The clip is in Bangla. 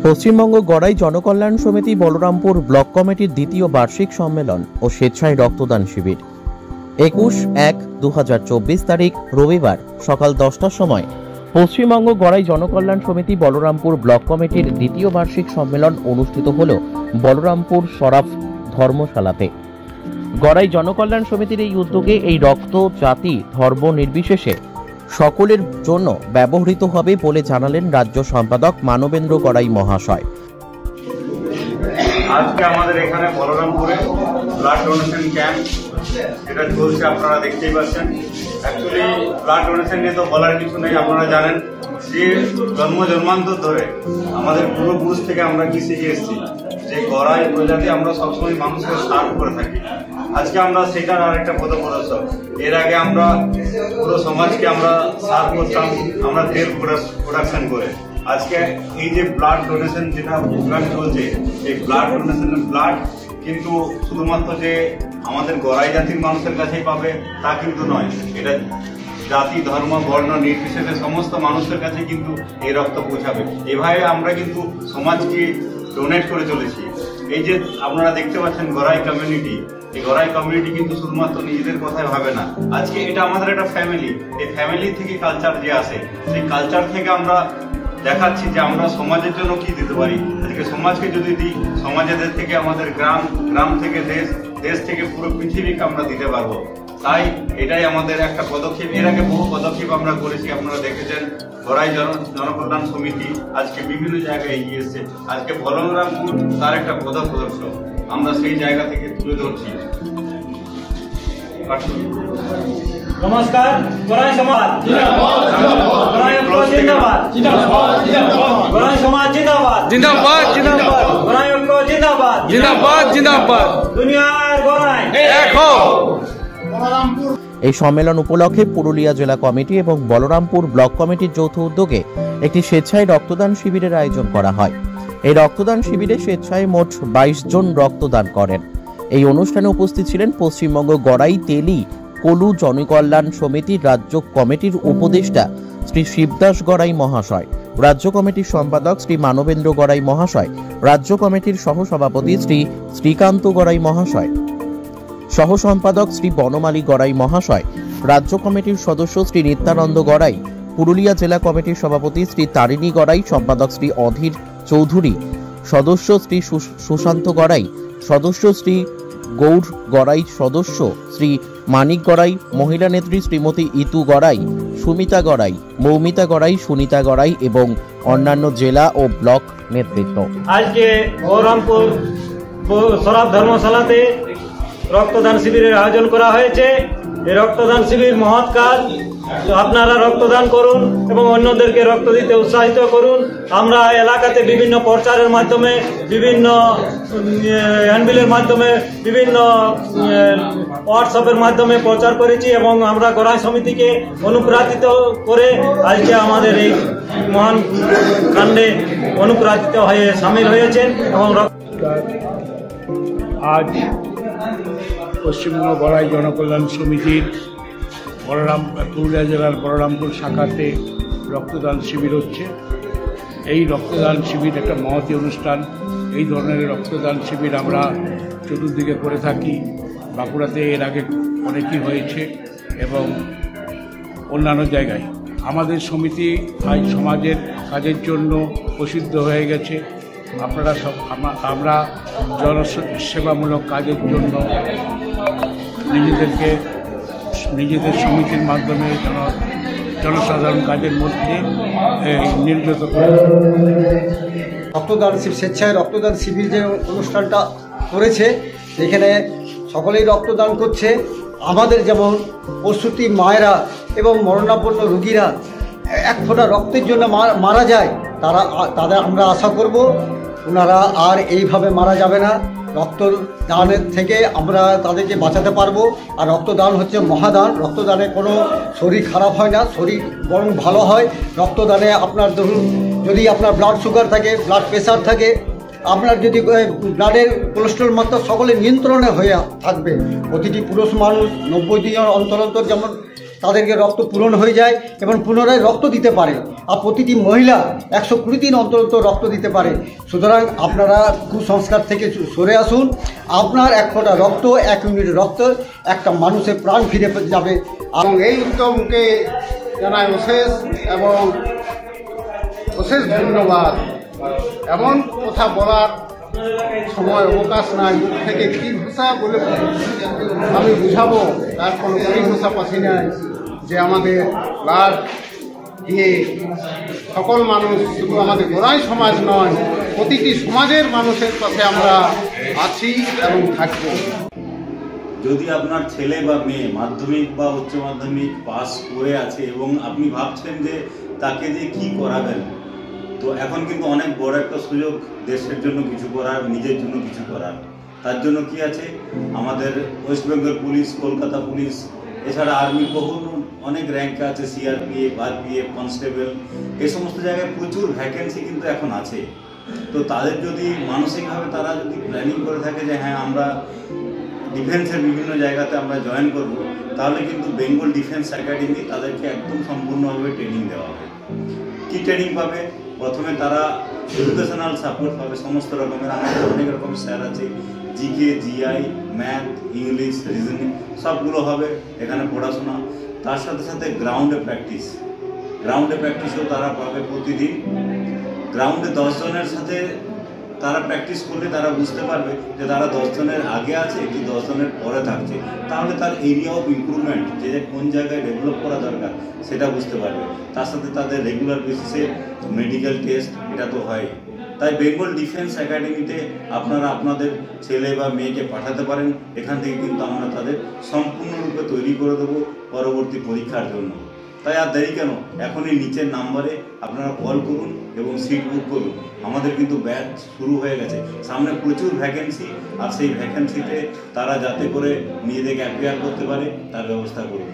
পশ্চিমবঙ্গ গড়াই জনকল্যাণ সমিতি বলরামপুর ব্লক কমিটির দ্বিতীয় বার্ষিক সম্মেলন ও স্বেচ্ছায় রক্তদান শিবির 21/1/2024 তারিখ রবিবার সকাল 10টার সময় পশ্চিমবঙ্গ গড়াই জনকল্যাণ সমিতি বলরামপুর ব্লক কমিটির দ্বিতীয় বার্ষিক সম্মেলন অনুষ্ঠিত হল বলরামপুর সরাফ ধর্মশালাতে। গড়াই জনকল্যাণ সমিতির এই উদ্যোগে এই রক্ত জাতি ধর্ম নির্বিশেষে সকলের জন্য ব্যবহৃত হবে বলে জানালেন রাজ্য সম্পাদক মানবেন্দ্র গড়াই মহাশয়। আজকে আমাদের এখানে বলরামপুরে ব্লাড ডোনেশন ক্যাম্প যেটা চলছে আপনারা দেখতেই পাচ্ছেন। অ্যাকচুয়ালি ব্লাড ডোনেশন নিয়ে তো বলার কিছু নেই, আপনারা জানেন যে জন্মান্তর ধরে আমাদের পূর্বপুরুষ থেকে আমরা কি শিখে এসেছি যে গড়াই প্রজাতি আমরা সবসময় মানুষকে সার্ভ করে থাকি। আজকে আমরা সেটার আরেকটা পদপ্রদর্শক। এর আগে আমরা পুরো সমাজকে আমরা সার্ভ করতাম আমরা তেল প্রোডাকশন করে। আজকে এই যে ব্লাড ডোনেশন যেটা প্রোগ্রাম চলছে, এই ব্লাড ডোনেশন ব্লাড কিন্তু শুধুমাত্র যে আমাদের গড়াই জাতির মানুষের কাছেই পাবে তা কিন্তু নয়, এটা জাতি ধর্ম বর্ণ নির্বিশেষে সমস্ত মানুষের কাছে কিন্তু এই রক্ত পৌঁছাবে। এভাবে আমরা কিন্তু সমাজকে ডোনেট করে চলেছি। এই যে আপনারা দেখতে পাচ্ছেন গড়াই কমিউনিটি, এই গড়াই কমিউনিটি কিন্তু শুধুমাত্র নিজেদের কথাই ভাবে না। আজকে এটা আমাদের একটা ফ্যামিলি, এই ফ্যামিলি থেকে কালচার যে আসে, সেই কালচার থেকে আমরা দেখাচ্ছি যে আমরা সমাজের জন্য কি দিতে পারি। আজকে সমাজকে যদি দিই, সমাজের থেকে আমাদের গ্রাম থেকে দেশ থেকে পুরো পৃথিবীকে আমরা দিতে পারবো। তাই এটাই আমাদের একটা পদক্ষেপ। এর আগে বহু পদক্ষেপ আমরা করেছি, আপনারা দেখেছেন। গড়াই জনকল্যাণ সমিতি আজকে বিভিন্ন জায়গায় এগিয়ে এসছে। আজকে বলরামপুর তার একটা পদপ্রদর্শক, আমরা সেই জায়গা থেকে তুলে ধরছি। নমস্কার, গড়াই সমাজ গড়াই ঐক্য জিন্দাবাদ, গড়াই সমাজ জিন্দাবাদ, গড়াই ঐক্য জিন্দাবাদ, দুনিয়ার গড়াই এক হও। এই সম্মেলন উপলক্ষে পুরুলিয়া জেলা কমিটি এবং বলরামপুর ব্লক কমিটির যৌথ উদ্যোগে একটি স্বেচ্ছায় রক্তদান শিবিরের আয়োজন করা হয়। এই রক্তদান শিবিরে স্বেচ্ছায় মোট 22 জন রক্তদান করেন। এই অনুষ্ঠানে উপস্থিত ছিলেন পশ্চিমবঙ্গ গড়াই তেলি কলু জনকল্যাণ সমিতির রাজ্য কমিটির উপদেষ্টা শ্রী শিবদাস গড়াই মহাশয়, রাজ্য কমিটির সম্পাদক শ্রী মানবেন্দ্র গড়াই মহাশয়, রাজ্য কমিটির সহসভাপতি শ্রী শ্রীকান্ত গড়াই মহাশয়, সহ সম্পাদক শ্রী বনমালী গড়াই মহাশয়, রাজ্য কমিটির সদস্য শ্রী নিত্যানন্দ গড়াই, পুরুলিয়া জেলা কমিটির সভাপতি শ্রী তারিণী গড়াই, সম্পাদক শ্রী অধীর চৌধুরী, সদস্য শ্রী সুশান্ত গড়াই, সদস্য শ্রী গৌর গড়াই, সদস্য শ্রী মানিক গড়াই, মহিলা নেত্রী শ্রীমতী ইতু গড়াই, সুমিতা গড়াই, মৌমিতা গড়াই, সুনিতা গড়াই এবং অন্যান্য জেলা ও ব্লক নেতৃত্ব। আজকে বলরামপুর সরাফ ধর্মশালাতে রক্তদান শিবিরের আয়োজন করা হয়েছে। এই রক্তদান শিবির মহৎ কাজ। আপনারা রক্তদান করুন এবং অন্যদেরকে রক্ত দিতে উৎসাহিত করুন। আমরা এলাকাতে বিভিন্ন প্রচারের মাধ্যমে, বিভিন্ন হ্যান্ডবিলের মাধ্যমে, বিভিন্ন হোয়াটসঅ্যাপের মাধ্যমে প্রচার করেছি এবং আমরা গড়াই সমিতিকে অনুপ্রাণিত করে আজকে আমাদের এই মহান কাণ্ডে অনুপ্রাণিত হয়ে সামিল হয়েছেন। এবং আজ পশ্চিমবঙ্গ গড়াই জনকল্যাণ সমিতির পুরুলিয়া জেলার বলরামপুর শাখাতে রক্তদান শিবির হচ্ছে। এই রক্তদান শিবির একটা মহতী অনুষ্ঠান। এই ধরনের রক্তদান শিবির আমরা চতুর্দিকে করে থাকি। বাঁকুড়াতে এর আগে অনেকই হয়েছে এবং অন্যান্য জায়গায়। আমাদের সমিতি আজ সমাজের কাজের জন্য প্রসিদ্ধ হয়ে গেছে। আপনারা সব আমরা জনসেবামূলক কাজের জন্য নিজেদের সমিতির মাধ্যমে জনসাধারণ কাজের মধ্যে নিয়োজিত করে। রক্তদান স্বেচ্ছায় রক্তদান শিবির যে অনুষ্ঠানটা করেছে, এখানে সকলেই রক্তদান করছে। আমাদের যেমন প্রসূতি মায়েরা এবং মরণাপন্ন রোগীরা এক ফোঁটা রক্তের জন্য মারা যায়, তাদের আমরা আশা করব ওনারা আর এইভাবে মারা যাবে না। রক্তদানের থেকে আমরা তাদেরকে বাঁচাতে পারবো। আর রক্তদান হচ্ছে মহাদান। রক্তদানে কোনো শরীর খারাপ হয় না, শরীর বরং ভালো হয়। রক্তদানে আপনার ধরুন যদি আপনার ব্লাড সুগার থাকে, ব্লাড প্রেশার থাকে, আপনার যদি ব্লাডের কোলেস্ট্রল মাত্রা সকলে নিয়ন্ত্রণে হয়ে থাকবে। প্রতিটি পুরুষ মানুষ 90 দিন অন্তর যেমন তাদেরকে রক্ত পূরণ হয়ে যায় এবং পুনরায় রক্ত দিতে পারে। আর প্রতিটি মহিলা 120 দিন অন্তর অন্তর রক্ত দিতে পারে। সুতরাং আপনারা কুসংস্কার থেকে সরে আসুন। আপনার 1 ফোঁটা রক্ত, 1 ইউনিট রক্ত একটা মানুষের প্রাণ ফিরে যাবে। এবং এই উদ্যমকে জানাই অশেষ ধন্যবাদ। এমন কথা বলার সময় অবকাশ নাই, থেকে কী ভাষা বলে আমি বুঝাবো তার কোনো ভাষা পাচ্ছি না। যে আমাদের ব্লাড দিয়ে সকল মানুষ, শুধু আমাদের গোড়াই সমাজ নয়, প্রতিটি সমাজের মানুষের পাশে আমরা আছি এবং থাকব। যদি আপনার ছেলে বা মেয়ে মাধ্যমিক বা উচ্চ মাধ্যমিক পাস করে আছে এবং আপনি ভাবছেন যে তাকে দিয়ে কী করাবেন, তো এখন কিন্তু অনেক বড় একটা সুযোগ দেশের জন্য কিছু করার, নিজের জন্য কিছু করার। তার জন্য কি আছে, আমাদের West Bengal police, Kolkata police, এছাড়া আর্মি বহু অনেক র্যাঙ্ক আছে, সিআরপিএফ, আরপিএফ, কনস্টেবল, এই সমস্ত জায়গায় প্রচুর ভ্যাকেন্সি কিন্তু এখন আছে। তো তাদের যদি মানসিকভাবে তারা যদি প্ল্যানিং করে থাকে যে হ্যাঁ আমরা ডিফেন্সের বিভিন্ন জায়গাতে আমরা জয়েন করব, তাহলে কিন্তু বেঙ্গল ডিফেন্স একাডেমি তাদেরকে একদম সম্পূর্ণভাবে ট্রেনিং দেওয়া হবে। কী ট্রেনিং পাবে? প্রথমে তারা এডুকেশনাল সাপোর্ট পাবে সমস্ত রকমের। আমাদের অনেক রকম স্যার আছে, GK, GI, math, English, reasoning সবগুলো হবে এখানে পড়াশোনা। তার সাথে সাথে গ্রাউন্ডে প্র্যাকটিসও তারা পাবে প্রতিদিন। গ্রাউন্ডে 10 জনের সাথে তারা প্র্যাকটিস করলে তারা বুঝতে পারবে যে তারা 10 জনের আগে আছে কি 10 জনের পরে থাকছে। তাহলে তার এরিয়া অফ ইমপ্রুভমেন্ট, যে কোন জায়গায় ডেভেলপ করা দরকার সেটা বুঝতে পারবে। তার সাথে তাদের রেগুলার বেসিসে মেডিকেল টেস্ট এটা তো হয়। তাই বেঙ্গল ডিফেন্স একাডেমিতে আপনারা আপনাদের ছেলে বা মেয়েকে পাঠাতে পারেন। এখান থেকে কিন্তু আমরা তাদের সম্পূর্ণরূপে তৈরি করে দেবো পরবর্তী পরীক্ষার জন্য। তাই আর দেরি কেন, এখনই নিচের নাম্বারে আপনারা কল করুন এবং সিট বুক করুন। আমাদের কিন্তু ব্যাচ শুরু হয়ে গেছে, সামনে প্রচুর ভ্যাকেন্সি, আর সেই ভ্যাকেন্সিতে তারা যাতে করে নিজেদেরকে অ্যাপিয়ার করতে পারে তার ব্যবস্থা করুন।